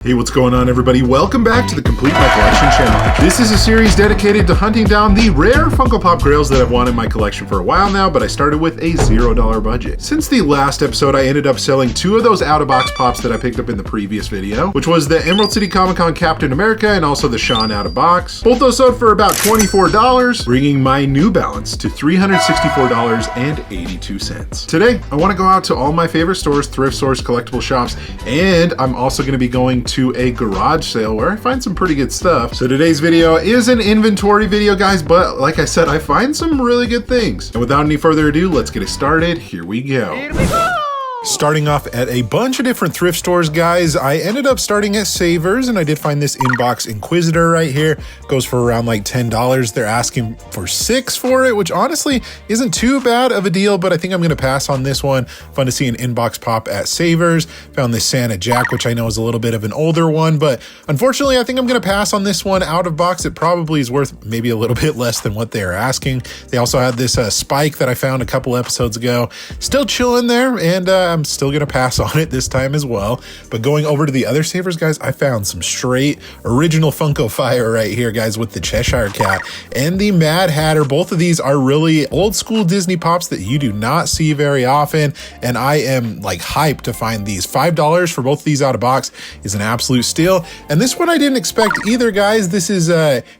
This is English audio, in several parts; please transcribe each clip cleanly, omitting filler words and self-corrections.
Hey, what's going on, everybody? Welcome back to the Complete My Collection channel. This is a series dedicated to hunting down the rare Funko Pop grails that I've wanted in my collection for a while now, but I started with a $0 budget. Since the last episode, I ended up selling two of those out-of-box pops that I picked up in the previous video, which was the Emerald City Comic Con Captain America and also the Sean out-of-box. Both those sold for about $24, bringing my new balance to $364.82. Today, I want to go out to all my favorite stores, thrift stores, collectible shops, and I'm also going to be going to a garage sale where I find some pretty good stuff. So today's video is an inventory video, guys, but like I said, I find some really good things. And without any further ado, let's get it started. Here we go. Starting off at a bunch of different thrift stores, guys. I ended up starting at Savers, and I did find this inbox Inquisitor right here. Goes for around like $10. They're asking for $6 for it, which honestly isn't too bad of a deal, but I think I'm gonna pass on this one. Fun to see an inbox pop at Savers. Found this Santa Jack, which I know is a little bit of an older one, but unfortunately, I think I'm gonna pass on this one out of box. It probably is worth maybe a little bit less than what they are asking. They also had this Spike that I found a couple episodes ago. Still chilling there, and I'm still gonna pass on it this time as well. But going over to the other Savers, guys, I found some straight original Funko fire right here, guys, with the Cheshire Cat and the Mad Hatter. Both of these are really old school Disney pops that you do not see very often, and I am like hyped to find these. $5 for both of these out of box is an absolute steal. And this one I didn't expect either, guys. This is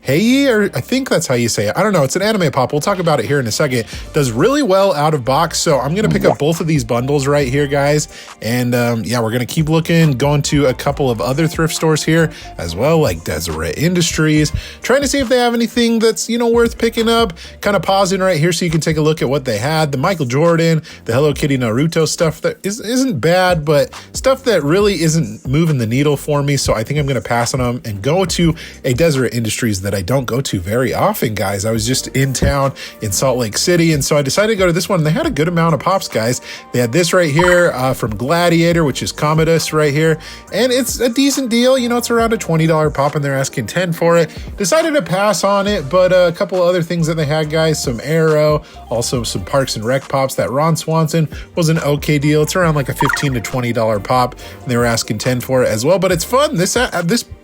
Hey, or I think that's how you say it. I don't know. It's an anime pop. We'll talk about it here in a second. Does really well out of box, so I'm gonna pick up both of these bundles right here, guys. And yeah, we're gonna keep looking, going to a couple of other thrift stores here as well, like Deseret Industries, trying to see if they have anything that's, you know, worth picking up. Kind of pausing right here so you can take a look at what they had. The Michael Jordan, the Hello Kitty Naruto stuff that isn't bad, but stuff that really isn't moving the needle for me. So I think I'm gonna pass on them and go to a Deseret Industries that I don't go to very often, guys. I was just in town in Salt Lake City, and so I decided to go to this one. They had a good amount of pops, guys. They had this right here from Gladiator, which is Commodus right here, and it's a decent deal. You know, it's around a $20 pop, and they're asking $10 for it. Decided to pass on it, but a couple of other things that they had, guys, some Arrow, also some Parks and Rec pops. That Ron Swanson was an okay deal. It's around like a $15 to $20 pop, and they were asking $10 for it as well. But it's fun. This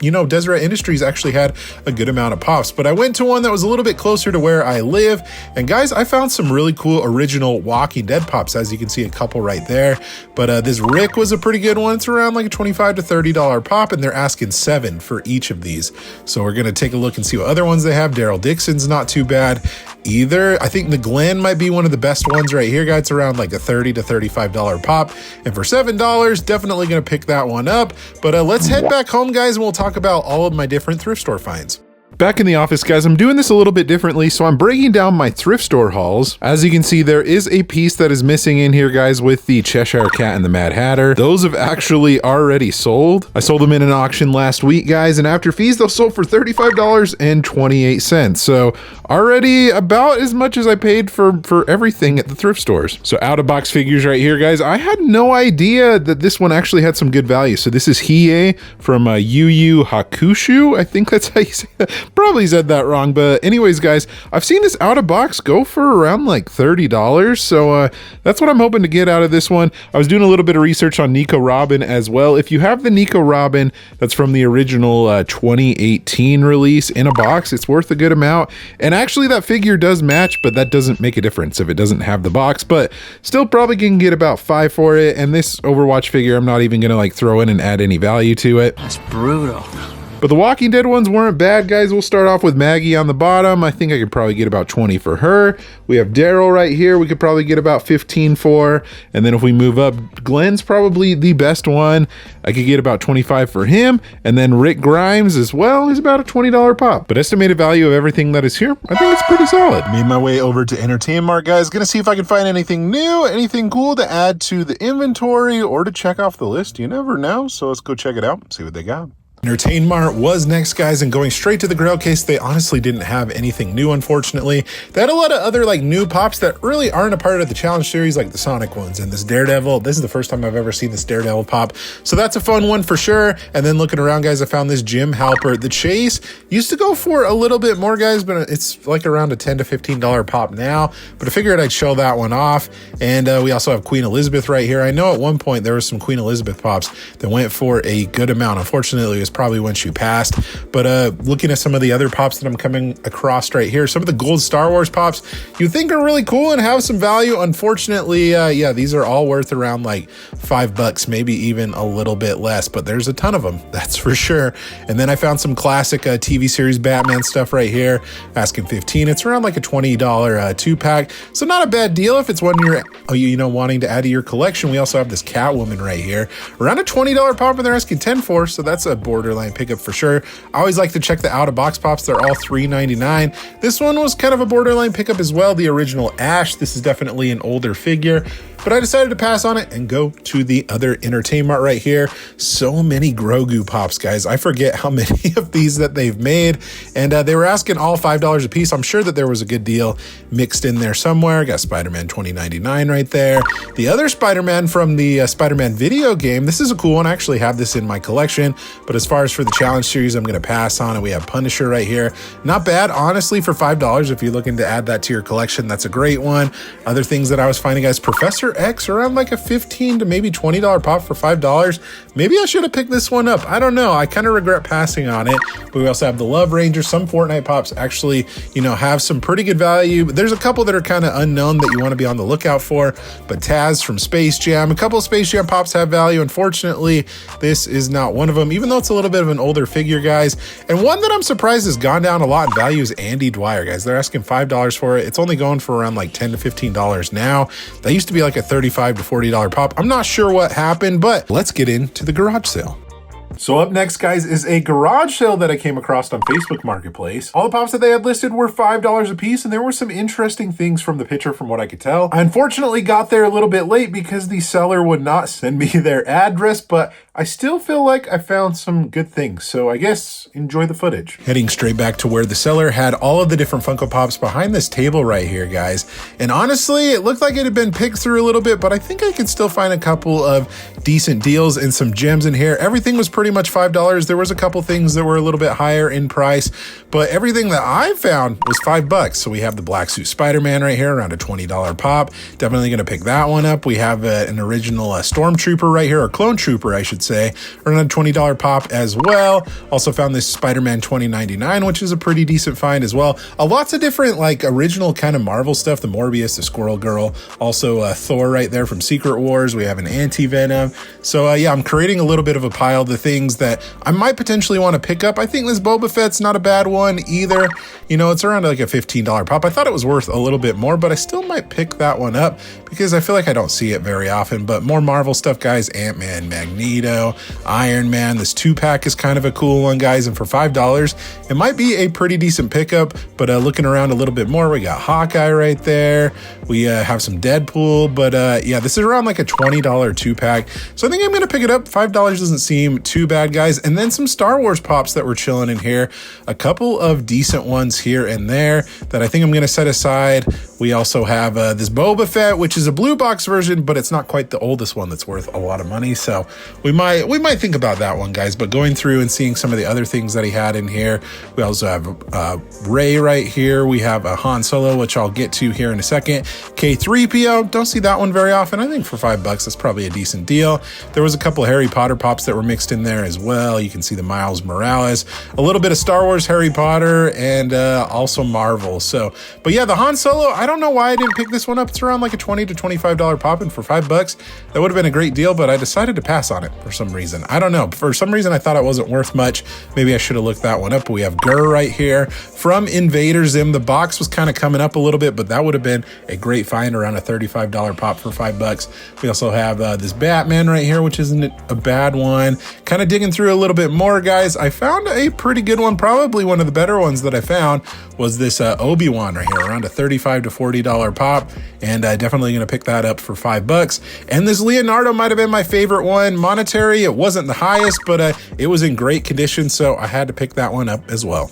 you know, Deseret Industries actually had a good amount of pops, but I went to one that was a little bit closer to where I live. And guys, I found some really cool original Walking Dead pops, as you can see a couple right there. But this Rick was a pretty good one. It's around like a $25 to $30 pop, and they're asking $7 for each of these. So we're gonna take a look and see what other ones they have. Daryl Dixon's not too bad either. I think the Glen might be one of the best ones right here, guys. It's around like a $30 to $35 pop, and for $7, definitely gonna pick that one up. But let's head back home, guys, and we'll talk about all of my different thrift store finds. Back in the office, guys, I'm doing this a little bit differently, so I'm breaking down my thrift store hauls. As you can see, there is a piece that is missing in here, guys, with the Cheshire Cat and the Mad Hatter. Those have actually already sold. I sold them in an auction last week, guys, and after fees, those sold for $35.28. So already about as much as I paid for everything at the thrift stores. So out-of-box figures right here, guys. I had no idea that this one actually had some good value. So this is Hiei from Yu Yu Hakusho. I think that's how you say that. Probably said that wrong, but anyways, guys, I've seen this out of box go for around like $30, so that's what I'm hoping to get out of this one. I was doing a little bit of research on Nico Robin as well. If you have the Nico Robin that's from the original 2018 release in a box, it's worth a good amount. And actually that figure does match, but that doesn't make a difference if it doesn't have the box, but still probably can get about $5 for it. And this Overwatch figure, I'm not even gonna like throw in and add any value to it. That's brutal. But the Walking Dead ones weren't bad, guys. We'll start off with Maggie on the bottom. I think I could probably get about 20 for her. We have Daryl right here. We could probably get about 15 for. And then if we move up, Glenn's probably the best one. I could get about 25 for him. And then Rick Grimes as well is about a $20 pop. But estimated value of everything that is here, I think it's pretty solid. Made my way over to Entertainment Mart, guys. Gonna see if I can find anything new, anything cool to add to the inventory or to check off the list. You never know. So let's go check it out and see what they got. Entertain Mart was next, guys, and going straight to the Grail case, they honestly didn't have anything new, unfortunately. They had a lot of other like new pops that really aren't a part of the challenge series, like the Sonic ones and this Daredevil. This is the first time I've ever seen this Daredevil pop, so that's a fun one for sure. And then looking around, guys, I found this Jim Halpert. The Chase used to go for a little bit more, guys, but it's like around a $10 to $15 pop now, but I figured I'd show that one off. And we also have Queen Elizabeth right here. I know at one point there was some Queen Elizabeth pops that went for a good amount. Unfortunately, it was probably when she passed. But looking at some of the other pops that I'm coming across right here, some of the gold Star Wars pops you think are really cool and have some value. Unfortunately, yeah, these are all worth around like $5, maybe even a little bit less, but there's a ton of them, that's for sure. And then I found some classic TV series Batman stuff right here, asking $15. It's around like a $20 two-pack, so not a bad deal if it's one you're wanting to add to your collection. We also have this Catwoman right here, around a $20 pop, and they're asking $10 for, so that's a borderline pickup for sure. I always like to check the out-of-box pops. They're all $3.99. This one was kind of a borderline pickup as well, the original Ash. This is definitely an older figure, but I decided to pass on it and go to the other Entertain Mart right here. So many Grogu pops, guys. I forget how many of these that they've made, and they were asking all $5 a piece. I'm sure that there was a good deal mixed in there somewhere. Got Spider-Man $20.99 right there. The other Spider-Man from the Spider-Man video game. This is a cool one. I actually have this in my collection, but as far as for the challenge series, I'm going to pass on it. We have Punisher right here. Not bad, honestly, for $5. If you're looking to add that to your collection, that's a great one. Other things that I was finding, guys, Professor X, around like a $15 to maybe $20 pop for $5. Maybe I should have picked this one up. I don't know. I kind of regret passing on it. But we also have the Love Ranger. Some Fortnite pops actually, have some pretty good value. There's a couple that are kind of unknown that you want to be on the lookout for. But Taz from Space Jam, a couple of Space Jam pops have value. Unfortunately, this is not one of them, even though it's a little bit of an older figure, guys. And one that I'm surprised has gone down a lot in value is Andy Dwyer, guys. They're asking $5 for it. It's only going for around like $10 to $15 now. That used to be like a $35 to $40 pop. I'm not sure what happened, but let's get into the garage sale. So up next, guys, is a garage sale that I came across on Facebook Marketplace. All the pops that they had listed were $5 a piece, and there were some interesting things from the picture from what I could tell. I unfortunately got there a little bit late because the seller would not send me their address, but I still feel like I found some good things, so I guess enjoy the footage. Heading straight back to where the seller had all of the different Funko Pops behind this table right here, guys. And honestly, it looked like it had been picked through a little bit, but I think I could still find a couple of decent deals and some gems in here. Everything was pretty much $5. There was a couple things that were a little bit higher in price, but everything that I found was $5. So we have the Black Suit Spider-Man right here, around a $20 pop. Definitely gonna pick that one up. We have an original Stormtrooper right here, or Clone Trooper, I should say, around a $20 pop as well. Also found this Spider-Man $20.99, which is a pretty decent find as well. Lots of different like original kind of Marvel stuff, the Morbius, the Squirrel Girl, also Thor right there from Secret Wars. We have an Anti-Venom. So yeah, I'm creating a little bit of a pile of the things that I might potentially want to pick up. I think this Boba Fett's not a bad one either. It's around like a $15 pop. I thought it was worth a little bit more, but I still might pick that one up because I feel like I don't see it very often. But more Marvel stuff, guys, Ant-Man, Magneto, Iron Man. This 2-pack is kind of a cool one, guys, and for $5 it might be a pretty decent pickup. But looking around a little bit more, we got Hawkeye right there. We have some Deadpool, but yeah, this is around like a $20 2-pack, so I think I'm gonna pick it up. $5 doesn't seem too bad, guys. And then some Star Wars pops that were chilling in here, a couple of decent ones here and there that I think I'm gonna set aside. We also have this Boba Fett, which is a blue box version, but it's not quite the oldest one that's worth a lot of money, so we might think about that one, guys. But going through and seeing some of the other things that he had in here, we also have Rey right here. We have a Han Solo, which I'll get to here in a second. K3PO, don't see that one very often. I think for $5 that's probably a decent deal. There was a couple of Harry Potter pops that were mixed in there as well. You can see the Miles Morales, a little bit of Star Wars, Harry Potter, and also Marvel. So, but yeah, the Han Solo, I don't know why I didn't pick this one up. It's around like a $20 to $25 pop, and for $5 that would have been a great deal, but I decided to pass on it for some reason. I don't know. For some reason, I thought it wasn't worth much. Maybe I should have looked that one up. But we have Gurr right here from Invader Zim. The box was kind of coming up a little bit, but that would have been a great find, around a $35 pop for $5. We also have this Batman right here, which isn't a bad one. Kind of digging through a little bit more, guys. I found a pretty good one. Probably one of the better ones that I found was this Obi-Wan right here, around a $35 to $40 pop, and definitely gonna pick that up for $5. And this Leonardo might have been my favorite one. Monetary, it wasn't the highest, but it was in great condition, so I had to pick that one up as well.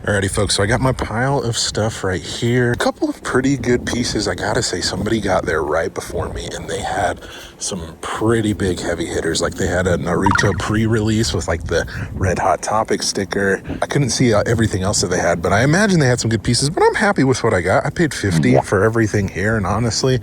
Alrighty folks, so I got my pile of stuff right here. A couple of pretty good pieces. I gotta say, somebody got there right before me and they had some pretty big heavy hitters. Like they had a Naruto pre-release with like the Red Hot Topic sticker. I couldn't see everything else that they had, but I imagine they had some good pieces, but I'm happy with what I got. I paid $50 for everything here, and honestly,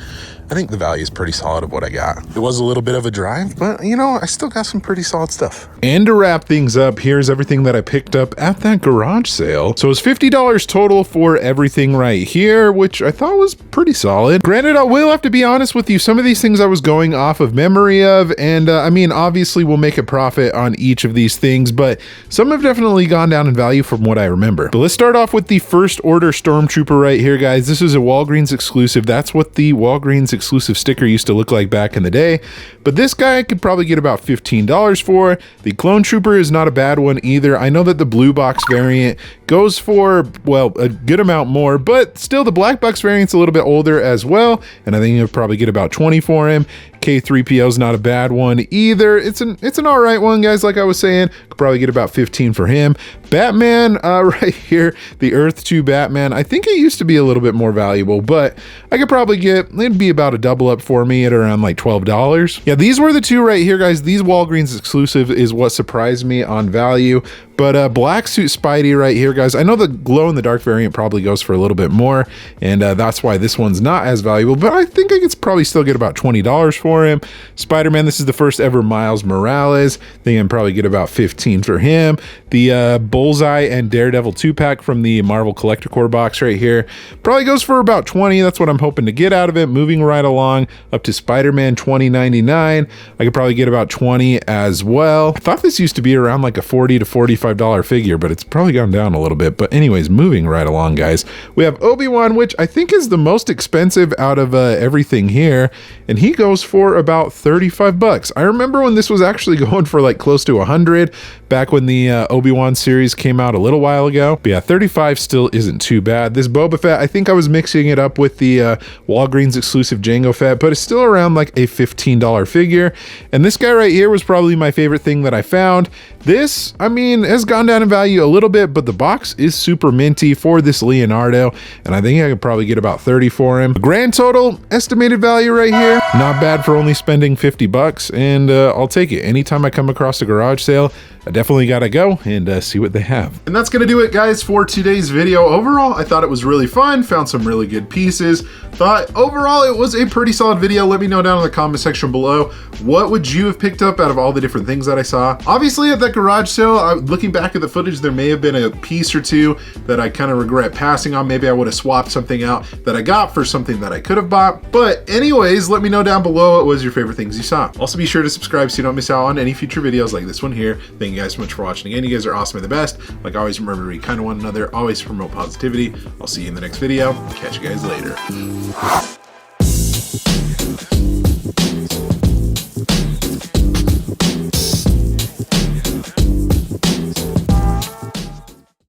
I think the value is pretty solid of what I got. It was a little bit of a drive, but you know, I still got some pretty solid stuff. And to wrap things up, here's everything that I picked up at that garage sale. So it's $50 total for everything right here, which I thought was pretty solid. Granted, I will have to be honest with you, some of these things I was going off of memory of, and I mean, obviously we'll make a profit on each of these things, but some have definitely gone down in value from what I remember. But let's start off with the First Order Stormtrooper right here, guys. This is a Walgreens exclusive. That's what the Walgreens exclusive sticker used to look like back in the day, but this guy I could probably get about $15 for. The Clone Trooper is not a bad one either. I know that the blue box variant goes for, well, a good amount more, but still the black box variant's a little bit older as well, and I think you'll probably get about 20 for him. K3PO is not a bad one either. It's an all right one, guys. Like I was saying, could probably get about 15 for him. Batman, right here, the Earth 2 Batman. I think it used to be a little bit more valuable, but I could probably get, it'd be about a double up for me at around like $12. Yeah, these were the two right here, guys. These Walgreens exclusive is what surprised me on value. But Black Suit Spidey right here, guys. I know the glow in the dark variant probably goes for a little bit more, and that's why this one's not as valuable, but I think I could probably still get about $20 for him. Spider-Man, this is the first ever Miles Morales. I think I can probably get about 15 for him. The Bullseye and Daredevil 2-pack from the Marvel Collector Core box right here probably goes for about 20. That's what I'm hoping to get out of it. Moving right along up to Spider-Man 2099. I could probably get about 20 as well. I thought this used to be around like a $40 to $45 figure, but it's probably gone down a little bit. But anyways, moving right along, guys, we have Obi-Wan, which I think is the most expensive out of everything here, and he goes for about $35. I remember when this was actually going for like close to 100 back when the Obi-Wan series came out a little while ago. But yeah, 35 still isn't too bad. This Boba Fett, I think I was mixing it up with the Walgreens exclusive Jango Fett, but it's still around like a $15 figure. And this guy right here was probably my favorite thing that I found. This, I mean, has gone down in value a little bit, but the box is super minty for this Leonardo, and I think I could probably get about 30 for him. Grand total estimated value right here, not bad for only spending $50, and I'll take it. Anytime I come across a garage sale, I definitely gotta go and see what they have. And that's gonna do it, guys, for today's video. Overall, I thought it was really fun, found some really good pieces. Thought overall it was a pretty solid video. Let me know down in the comment section below, what would you have picked up out of all the different things that I saw? Obviously at that garage sale, looking back at the footage, there may have been a piece or two that I kind of regret passing on. Maybe I would have swapped something out that I got for something that I could have bought. But anyways, let me know down below what was your favorite things you saw. Also be sure to subscribe so you don't miss out on any future videos like this one here. Thank you guys so much for watching. Again, you guys are awesome and the best. Like always, remember to be kind to one another, always promote positivity. I'll see you in the next video. Catch you guys later.